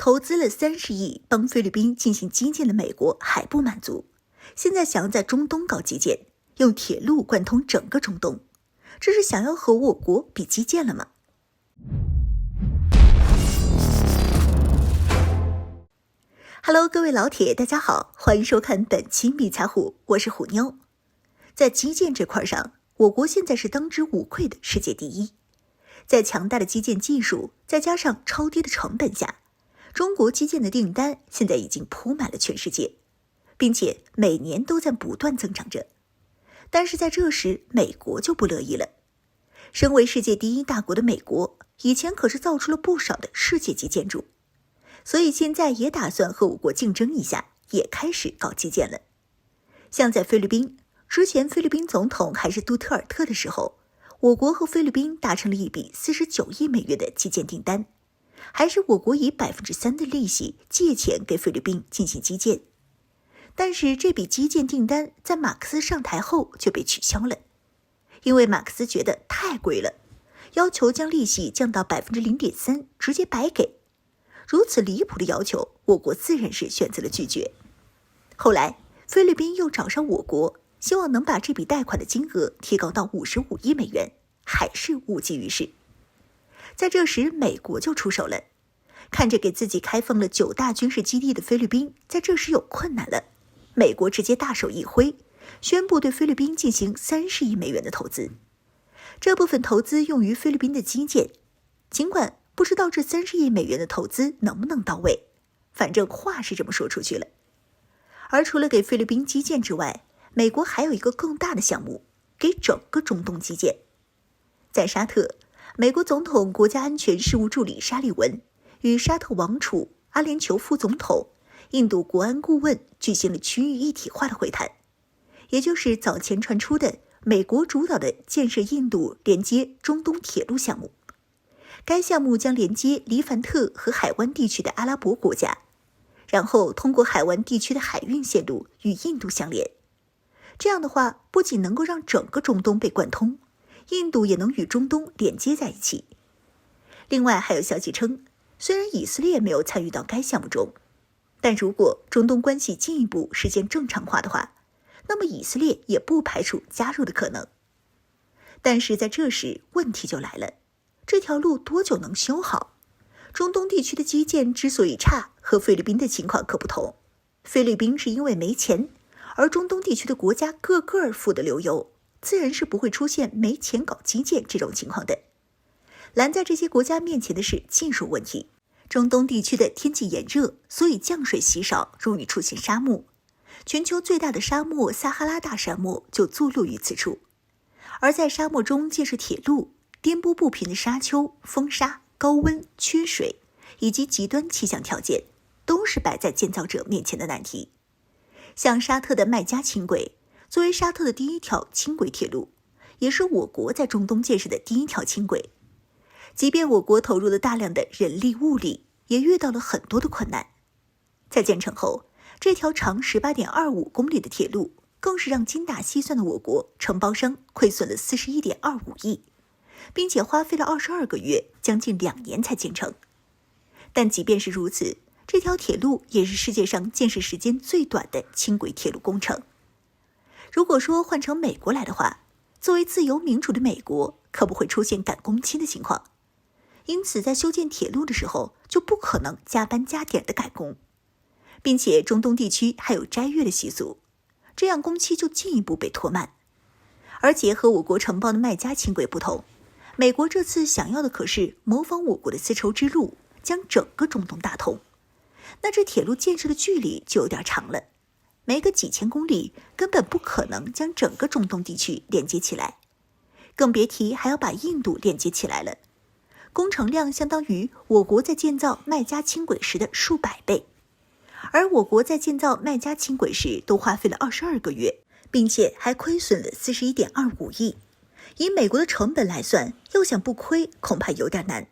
投资了30亿帮菲律宾进行基建的美国还不满足，现在想要在中东搞基建，用铁路贯通整个中东，这是想要和我国比基建了吗？Hello， 各位老铁，大家好，欢迎收看本期密财虎，我是虎妞。在基建这块上，我国现在是当之无愧的世界第一。在强大的基建技术，再加上超低的成本下，中国基建的订单现在已经铺满了全世界，并且每年都在不断增长着。但是在这时，美国就不乐意了。身为世界第一大国的美国，以前可是造出了不少的世界级建筑。所以现在也打算和我国竞争一下，也开始搞基建了。像在菲律宾，之前菲律宾总统还是杜特尔特的时候，我国和菲律宾达成了一笔49亿美元的基建订单，还是我国以3%的利息借钱给菲律宾进行基建。但是这笔基建订单在马克思上台后就被取消了，因为马克思觉得太贵了，要求将利息降到0.3%，直接白给。如此离谱的要求，我国自然是选择了拒绝。后来，菲律宾又找上我国，希望能把这笔贷款的金额提高到55亿美元，还是无济于事。在这时，美国就出手了，看着给自己开放了9大军事基地的菲律宾，在这时有困难了，美国直接大手一挥，宣布对菲律宾进行30亿美元的投资。这部分投资用于菲律宾的基建，尽管不知道这30亿美元的投资能不能到位，反正话是这么说出去了。而除了给菲律宾基建之外，美国还有一个更大的项目，给整个中东基建。在沙特，美国总统国家安全事务助理沙利文与沙特王储、阿联酋副总统、印度国安顾问举行了区域一体化的会谈，也就是早前传出的美国主导的建设印度连接中东铁路项目。该项目将连接黎凡特和海湾地区的阿拉伯国家，然后通过海湾地区的海运线路与印度相连。这样的话，不仅能够让整个中东被贯通，印度也能与中东连接在一起。另外还有消息称，虽然以色列没有参与到该项目中，但如果中东关系进一步实现正常化的话，那么以色列也不排除加入的可能。但是在这时，问题就来了，这条路多久能修好？中东地区的基建之所以差，和菲律宾的情况可不同。菲律宾是因为没钱，而中东地区的国家个个富得流油，自然是不会出现没钱搞基建这种情况的。拦在这些国家面前的是技术问题。中东地区的天气炎热，所以降水稀少，容易出现沙漠。全球最大的沙漠撒哈拉大沙漠就坐落于此处。而在沙漠中建设铁路，颠簸不平的沙丘、风沙、高温、缺水以及极端气象条件，都是摆在建造者面前的难题。像沙特的麦加轻轨，作为沙特的第一条轻轨铁路，也是我国在中东建设的第一条轻轨。即便我国投入了大量的人力物力，也遇到了很多的困难。在建成后，这条长18.25公里的铁路，更是让精打细算的我国承包商亏损了41.25亿。并且花费了22个月，将近2年才建成。但即便是如此，这条铁路也是世界上建设时间最短的轻轨铁路工程。如果说换成美国来的话，作为自由民主的美国，可不会出现赶工期的情况。因此在修建铁路的时候，就不可能加班加点的赶工。并且中东地区还有斋月的习俗，这样工期就进一步被拖慢。而且和我国承包的麦加轻轨不同，美国这次想要的可是模仿我国的丝绸之路，将整个中东打通。那这铁路建设的距离就有点长了，没个几千公里，根本不可能将整个中东地区连接起来，更别提还要把印度连接起来了。工程量相当于我国在建造麦加轻轨时的数百倍，而我国在建造麦加轻轨时都花费了22个月，并且还亏损了41.25亿。以美国的成本来算，要想不亏恐怕有点难。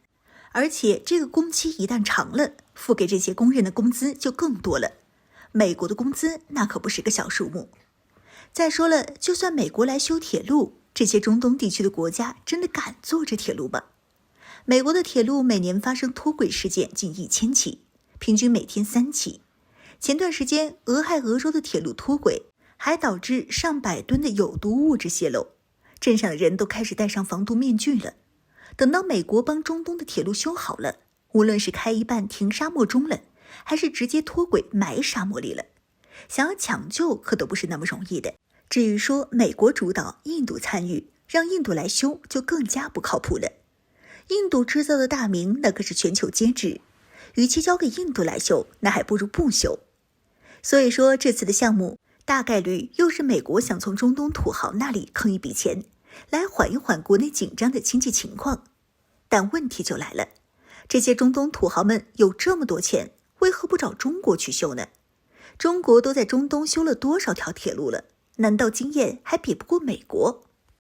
而且这个工期一旦长了，付给这些工人的工资就更多了。美国的工资那可不是个小数目。再说了，就算美国来修铁路，这些中东地区的国家真的敢做这铁路吗？美国的铁路每年发生脱轨事件近1000起，平均每天3起。前段时间，俄亥俄州的铁路脱轨，还导致上百吨的有毒物质泄漏，镇上的人都开始戴上防毒面具了。等到美国帮中东的铁路修好了，无论是开一半停沙漠中了，还是直接脱轨埋沙漠里了，想要抢救可都不是那么容易的。至于说美国主导，印度参与，让印度来修，就更加不靠谱了。印度制造的大名那可是全球皆知，与其交给印度来修，那还不如不修。所以说这次的项目大概率又是美国想从中东土豪那里坑一笔钱，来缓一缓国内紧张的经济情况。但问题就来了，这些中东土豪们有这么多钱，为何不找中国去修呢？中国都在中东修了多少条铁路了，难道经验还比不过美国？